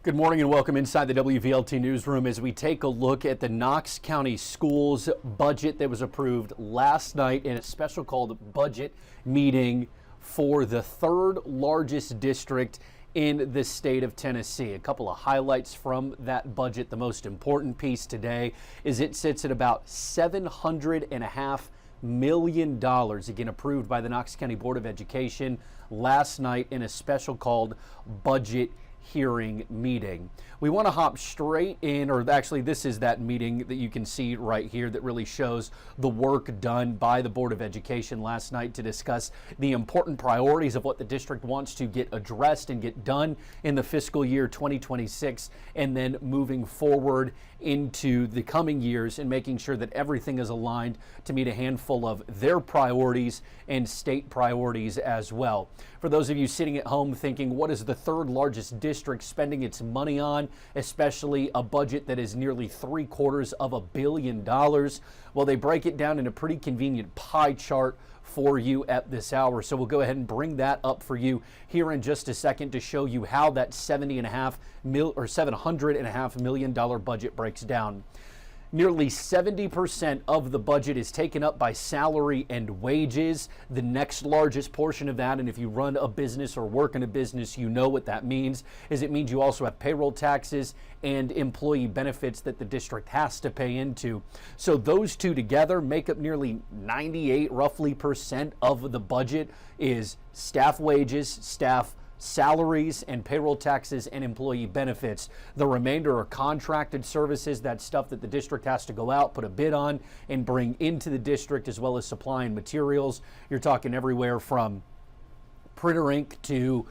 Good morning and welcome inside the WVLT newsroom as we take a look at the Knox County Schools budget that was approved last night in a special called budget meeting for the third largest district in the state of Tennessee. A couple of highlights from that budget. The most important piece today is it sits at about $700.5 million, again approved by the Knox County Board of Education last night in a special called budget hearing meeting. We want to hop straight in, or actually this is that meeting that you can see right here that really shows the work done by the Board of Education last night to discuss the important priorities of what the district wants to get addressed and get done in the fiscal year 2026, and then moving forward into the coming years and making sure that everything is aligned to meet a handful of their priorities and state priorities as well. For those of you sitting at home thinking, what is the third largest district spending its money on, especially a budget that is nearly $750 million? Well, they break it down in a pretty convenient pie chart for you at this hour. So we'll go ahead and bring that up for you here in just a second to show you how that $700.5 million budget breaks down. Nearly 70% of the budget is taken up by salary and wages, the next largest portion of that. And if you run a business or work in a business, you know what that means. It means you also have payroll taxes and employee benefits that the district has to pay into. So those two together make up nearly 98 roughly percent of the budget is staff wages, staff salaries, and payroll taxes and employee benefits. The remainder are contracted services. That's stuff that the district has to go out, put a bid on, and bring into the district, as well as supplying materials. You're talking everywhere from printer ink to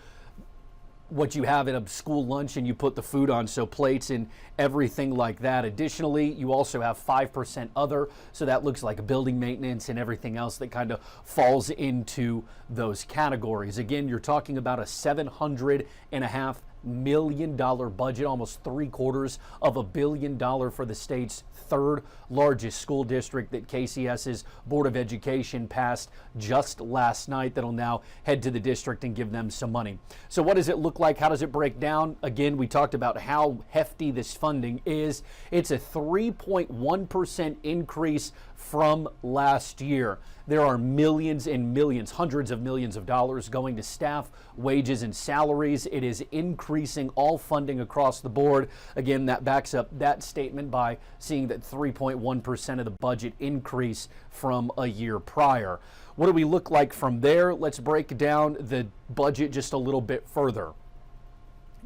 what you have at a school lunch and you put the food on, so plates and everything like that. Additionally, you also have 5% other, so that looks like building maintenance and everything else that kind of falls into those categories. Again, you're talking about a $700.5 million budget, almost $750 million for the state's third largest school district that KCS's Board of Education passed just last night. That'll now head to the district and give them some money. So what does it look like? How does it break down? Again, we talked about how hefty this funding is. It's a 3.1% increase from last year. There are millions and millions, hundreds of millions of dollars going to staff, wages, and salaries. It is increasing all funding across the board. Again, that backs up that statement by seeing that 3.1% of the budget increase from a year prior. What do we look like from there? Let's break down the budget just a little bit further.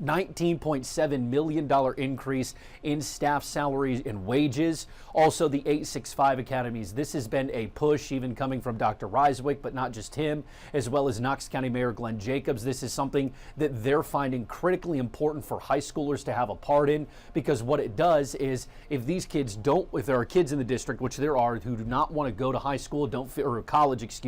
$19.7 million increase in staff salaries and wages. Also the 865 academies. This has been a push even coming from Dr. Reiswick, but not just him, as well as Knox County Mayor Glenn Jacobs. This is something that they're finding critically important for high schoolers to have a part in, because what it does is if these kids don't, if there are kids in the district, which there are, who do not want to go to high school, or college,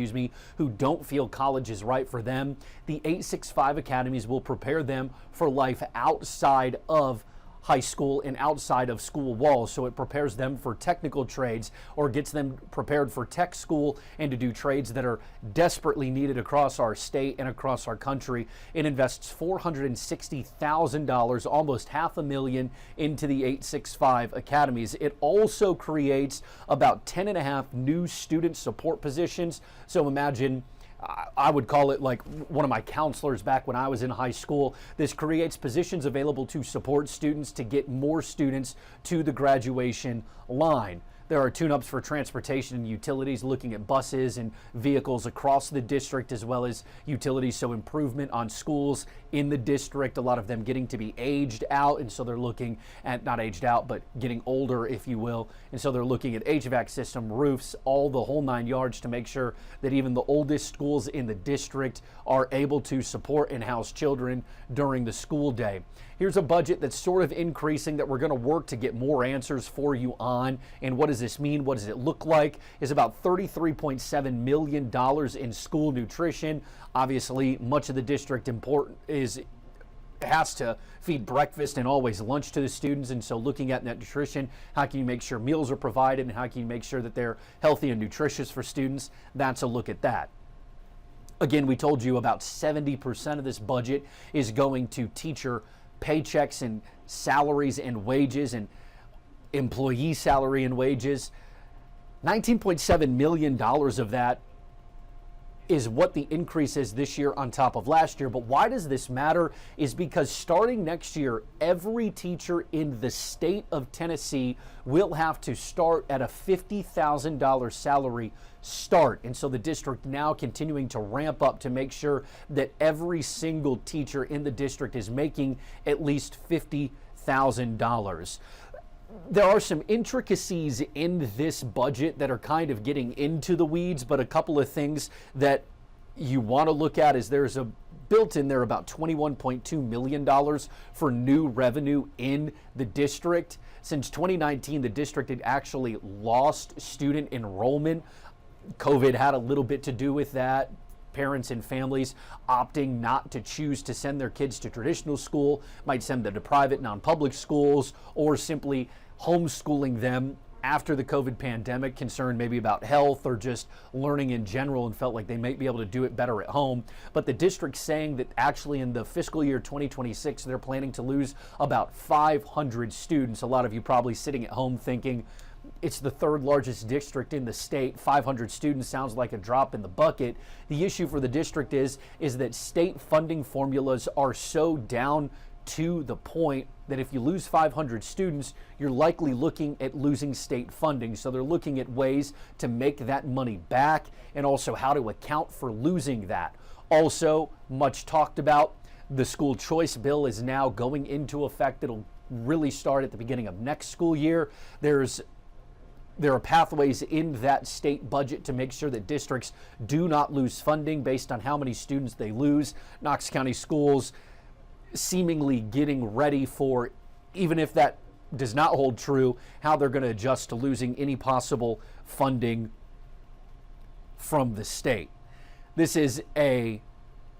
who don't feel college is right for them, the 865 academies will prepare them for life outside of high school and outside of school walls. So it prepares them for technical trades, or gets them prepared for tech school and to do trades that are desperately needed across our state and across our country. It invests $460,000, almost $500,000, into the 865 academies. It also creates about 10.5 new student support positions. So imagine, I would call it like one of my counselors back when I was in high school. This creates positions available to support students to get more students to the graduation line. There are tune-ups for transportation and utilities, looking at buses and vehicles across the district, as well as utilities, so improvement on schools in the district, a lot of them getting to be aged out, and so they're looking at, not aged out, but getting older, if you will, and so they're looking at HVAC system, roofs, all the whole 9 yards to make sure that even the oldest schools in the district are able to support and house children during the school day. Here's a budget that's sort of increasing that we're going to work to get more answers for you on. And what does this mean? What does it look like? Is about $33.7 million in school nutrition. Obviously, much of the district has to feed breakfast and always lunch to the students, and so looking at that nutrition, how can you make sure meals are provided and how can you make sure that they're healthy and nutritious for students? That's a look at that. Again, we told you about 70% of this budget is going to teacher paychecks and salaries and wages and employee salary and wages. $19.7 million of that is what the increase is this year on top of last year. But why does this matter is because starting next year, every teacher in the state of Tennessee will have to start at a $50,000 salary start. And so the district now continuing to ramp up to make sure that every single teacher in the district is making at least $50,000. There are some intricacies in this budget that are kind of getting into the weeds, but a couple of things that you want to look at is there's a built in there about $21.2 million for new revenue in the district. Since 2019, the district had actually lost student enrollment. COVID had a little bit to do with that. Parents and families opting not to choose to send their kids to traditional school, might send them to private, non-public schools, or simply homeschooling them after the COVID pandemic, concerned maybe about health or just learning in general, and felt like they might be able to do it better at home. But the district's saying that actually in the fiscal year 2026, they're planning to lose about 500 students. A lot of you probably sitting at home thinking, it's the third largest district in the state. 500 students sounds like a drop in the bucket. The issue for the district is that state funding formulas are so down to the point that if you lose 500 students, you're likely looking at losing state funding. So they're looking at ways to make that money back and also how to account for losing that. Also, much talked about, the school choice bill is now going into effect. It'll really start at the beginning of next school year. There are pathways in that state budget to make sure that districts do not lose funding based on how many students they lose. Knox County Schools seemingly getting ready for, even if that does not hold true, how they're going to adjust to losing any possible funding from the state. This is a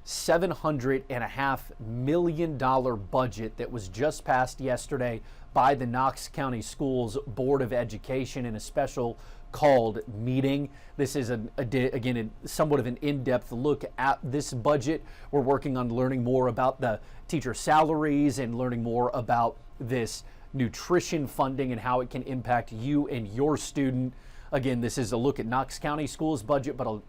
$700.5 million budget that was just passed yesterday by the Knox County Schools Board of Education in a special called meeting. This is again somewhat of an in-depth look at this budget. We're working on learning more about the teacher salaries and learning more about this nutrition funding and how it can impact you and your student. Again, this is a look at Knox County Schools budget, but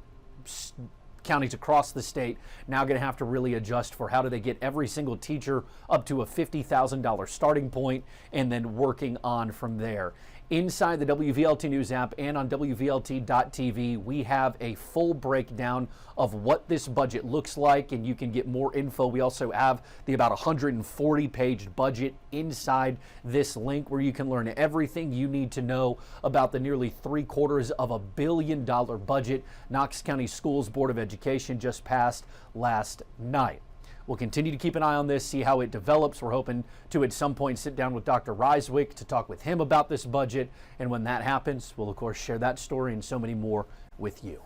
counties across the state now going to have to really adjust for how do they get every single teacher up to a $50,000 starting point and then working on from there. Inside the WVLT News App and on WVLT.tv, we have a full breakdown of what this budget looks like, and you can get more info. We also have the about 140-page budget inside this link where you can learn everything you need to know about the nearly $750 million budget Knox County Schools Board of Education just passed last night. We'll continue to keep an eye on this, see how it develops. We're hoping to at some point sit down with Dr. Reiswick to talk with him about this budget. And when that happens, we'll of course share that story and so many more with you.